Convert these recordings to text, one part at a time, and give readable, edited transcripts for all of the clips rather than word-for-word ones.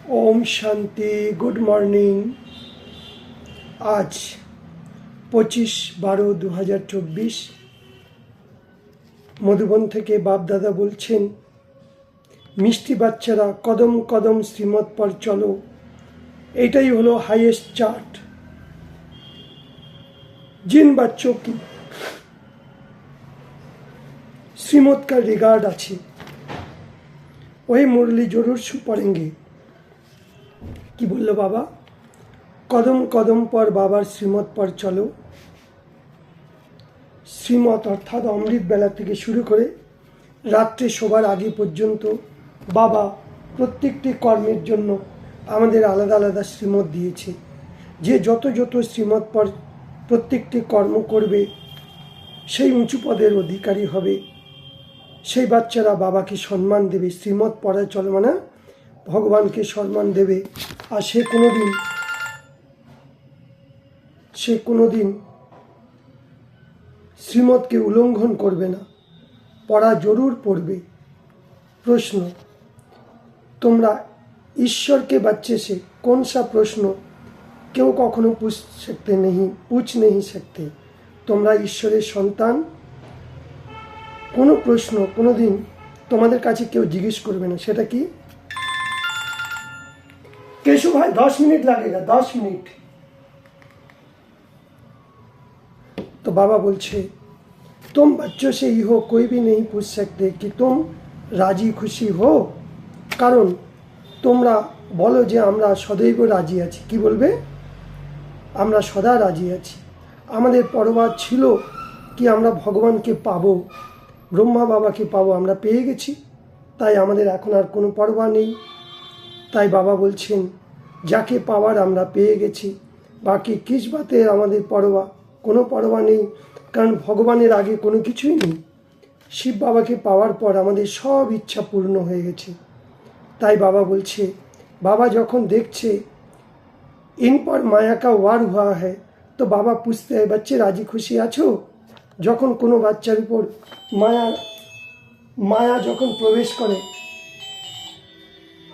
Om Shanti. Good morning. आज 25/12/2024 মধুবন থেকে বাপ দাদা বলছেন, মিষ্টি বাচ্চারা কদম কদম শ্রীমত পর চলো। এটাই হলো हाईएस्ट चार्ट। जिन बच्चों की श्रीमत का रिगार्ड अच्छे वही मुरली जरूर पढ़ेंगे। कि बोल बाबा, कदम कदम पर बाबार श्रीमत पर चलो। श्रीमत अर्थात अमृत बेला থেকে শুরু করে রাত্রে শোবার আগে পর্যন্ত বাবা প্রত্যেকটি কর্মের জন্য আমাদের আলাদা আলাদা শ্রীমত দিয়েছে। যে যত যত শ্রীমত পর প্রত্যেকটি কর্ম করবে সেই উঁচু পদের অধিকারী হবে। সেই বাচ্চারা বাবাকে সম্মান দেবে। শ্রীমত পড়া চলে মানে ভগবানকে সম্মান দেবে। আর সে কোনোদিন শ্রীমতকে উল্লঙ্ঘন করবে না। পড়া জরুর পড়বে। प्रश्न, তোমরা ঈশ্বরকে बच्चे से कौन सा प्रश्न কেউ কখনো पूछ नहीं सकते। তোমরা ঈশ্বরের সন্তান। কোনো প্রশ্ন কোনোদিন তোমাদের কাছে কেউ জিজ্ঞেস করবে না। সেটা কি? केशव भाई 10 मिनट लगेगा, 10 मिनट। तो बाबा बोलছে, तुम बच्चों से ही हो, कोई भी नहीं पूछ सकते कि तुम राजी खुशी हो। कारण তোমরা বলো যে আমরা সदैव রাজি আছি। কি বলবে? আমরা সদা রাজি আছি। আমাদের পরোয়া ছিল কি আমরা ভগবানকে পাবো, ব্রহ্মা বাবাকে পাবো, আমরা পেয়ে গেছি। তাই আমাদের এখন আর কোনো পরোয়া নেই। তাই বাবা বলছেন, যাকে পাওয়ার আমরা পেয়ে গেছি, বাকি কিসবাতের আমাদের পরোয়া, কোনো পরোয়া নেই। কারণ ভগবানের আগে কোনো কিছুই নেই। শিব বাবাকে পাওয়ার পর আমাদের সব ইচ্ছা পূর্ণ হয়ে গেছে। তাই বাবা বলছে, বাবা যখন দেখছে इन पर माया का वार हुआ है, तो बाबा पूछते हैं, बच्चे राजी खुशी आछो। যখন কোনো বাচ্চার উপর माया যখন प्रवेश करे,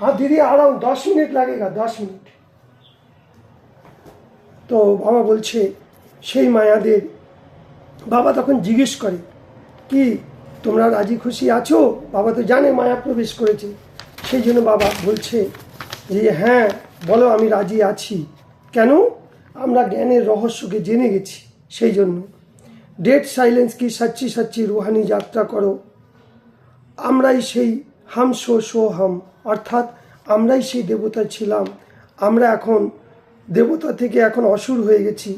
हाँ दीदी आ रहा हूँ, 10 मिनट लगेगा, 10 मिनट। तो बाबा बोलছে সেই মায়াদের বাবা তখন জিজ্ঞেস করে কি তোমরা রাজি খুশি আছো। বাবা তো জানে মায়া প্রবেশ করেছে। সেই জন্য বাবা বলছে যে হ্যাঁ বলো, আমি রাজি আছি। কেন? আমরা জ্ঞানের রহস্যকে জেনে গেছি। সেই জন্য ডেড সাইলেন্স কি সচ্চি সচ্চি রুহানি যাত্রা করো। আমরাই সেই হাম সো হাম, অর্থাৎ আমরাই সেই দেবতা ছিলাম। আমরা এখন দেবতা থেকে এখন অসুর হয়ে গেছি।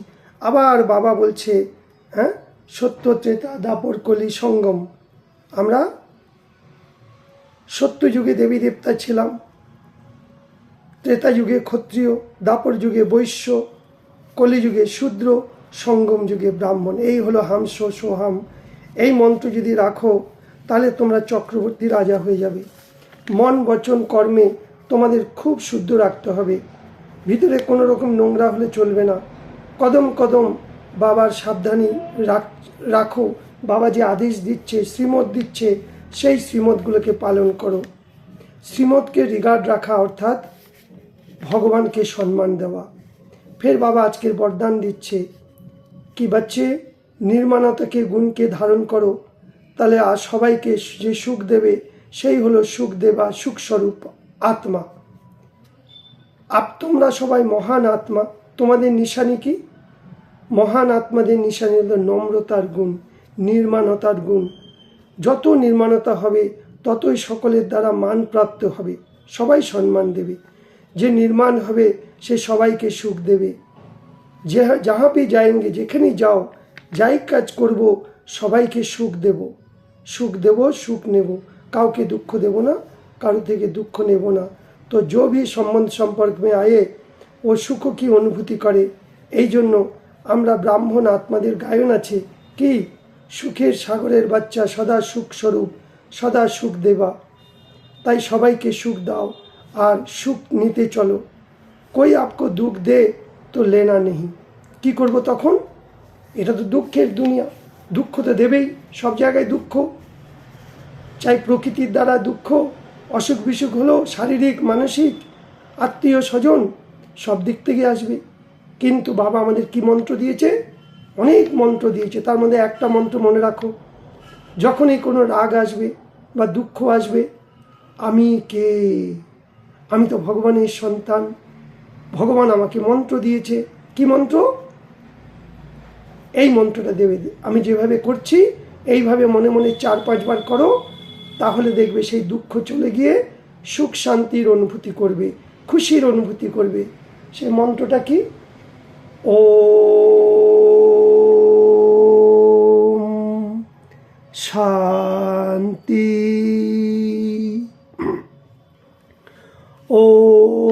আবার বাবা বলছে, হ্যাঁ, সত্য ত্রেতা দাপর কলি সঙ্গম। আমরা সত্য যুগে দেবী দেবতা ছিলাম, ত্রেতা যুগে ক্ষত্রিয়, দাপর যুগে বৈশ্য, কলি যুগে শূদ্র, সঙ্গম যুগে ব্রাহ্মণ। এই হলো হাম সো হাম। এই মন্ত্র যদি রাখো তাহলে তোমরা চক্রবর্তী রাজা হয়ে যাবে। মন বচন কর্মে তোমাদের খুব শুদ্ধ রাখতে হবে। ভিতরে কোনো রকম নোংরা হলে চলবে না। কদম কদম বাবার সাবধানী রাখো। বাবা যে আদেশ দিচ্ছে, শ্রীমত দিচ্ছে, সেই শ্রীমতগুলোকে পালন করো। শ্রীমতকে রিগার্ড রাখা অর্থাৎ ভগবানকে সম্মান দেওয়া। ফের বাবা আজকের বরদান দিচ্ছে কি বাচ্চে নির্মাণতাকে গুণকে ধারণ করো, তাহলে আর সবাইকে যে সুখ দেবে সেই হলো সুখ দেবা সুখস্বরূপ আত্মা। তোমরা সবাই মহান আত্মা। তোমাদের নিশানি কি? মহান আত্মাদের নিশানি হলো নম্রতার গুণ, নির্মাণতার গুণ। যত নির্মাণতা হবে ততই সকলের দ্বারা মান প্রাপ্ত হবে, সবাই সম্মান দেবে। যে নির্মাণ হবে সে সবাইকে সুখ দেবে। যে যাহা भी जाएंगे, যেখানেই যাও, যাই কাজ করব, সবাইকে সুখ দেব, সুখ নেব। কাউকে দুঃখ দেব না, কারো থেকে দুঃখ নেব না। তো जो भी সম্বন্ধ সম্পর্ক में आए ও সুখ কি অনুভূতি করে। এই জন্য আমরা ব্রাহ্মণ আত্মাদের গায়ন আছে কি, সুখের সাগরের বাচ্চা সদা সুখ স্বরূপ, সদা সুখ দেবা। তাই সবাইকে সুখ দাও আর সুখ নিতে চলো। कोई आपको दुख दे तो लेना नहीं। কি করব তখন? এটা তো দুঃখের দুনিয়া, দুঃখ তো দেবেই। সব জায়গায় দুঃখ, চাই প্রকৃতির দ্বারা দুঃখ, অসুখ বিসুখ হলো শারীরিক মানসিক, আত্মীয় স্বজন সব দিক থেকে আসবে। কিন্তু বাবা আমাদের কি মন্ত্র দিয়েছে? অনেক মন্ত্র দিয়েছে। তার মধ্যে একটা মন্ত্র মনে রাখো, যখনই কোনো রাগ আসবে বা দুঃখ আসবে, আমি কে? আমি তো ভগবানের সন্তান, ভগবান আমাকে মন্ত্র দিয়েছে। কি মন্ত্র? এই মন্ত্রটা দেবে। আমি যেভাবে করছি এইভাবে মনে মনে 4-5 বার করো, তাহলে দেখবে সেই দুঃখ চলে গিয়ে সুখ শান্তির অনুভূতি করবে, খুশির অনুভূতি করবে। সেই মন্ত্রটা কি? ওম শান্তি, ওম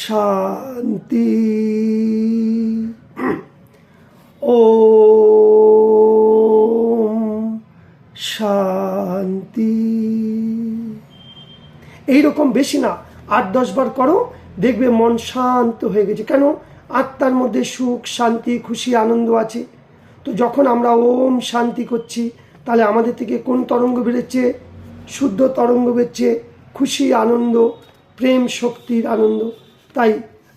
শান্তি, ওম শান্তি। এইরকম বেশি না, 8-10 বার করো, দেখবে মন শান্ত হয়ে গেছে। কেন? আত্মার মধ্যে সুখ শান্তি খুশি আনন্দ আছে। তো যখন আমরা ওম শান্তি করছি, তাহলে আমাদের থেকে কোন তরঙ্গ বেরোচ্ছে? শুদ্ধ তরঙ্গ বেরোচ্ছে, খুশি আনন্দ প্রেম শক্তির আনন্দ। তাই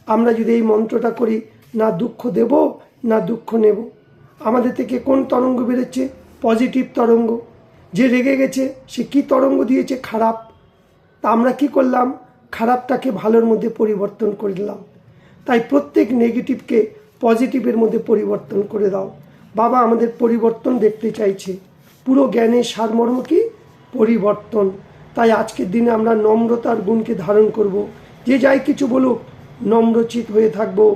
আমরা যদি এই মন্ত্রটা করি, না দুঃখ দেব না দুঃখ নেব। আমাদের থেকে কোন তরঙ্গ বেরোচ্ছে? পজিটিভ তরঙ্গ। যে রেগে গেছে সে কি তরঙ্গ দিয়েছে? খারাপ। তা আমরা কি করলাম? খারাপটাকে ভালোর মধ্যে পরিবর্তন করে দিলাম। তাই প্রত্যেক নেগেটিভকে পজিটিভের মধ্যে পরিবর্তন করে দাও। বাবা আমাদের পরিবর্তন দেখতে চাইছে। পুরো জ্ঞানের সারমর্ম কি? পরিবর্তন। তাই আজকের দিনে আমরা নম্রতার গুণকে ধারণ করব। যে যাই কিছু বলুক, নম্রচিত হয়ে থাকবো।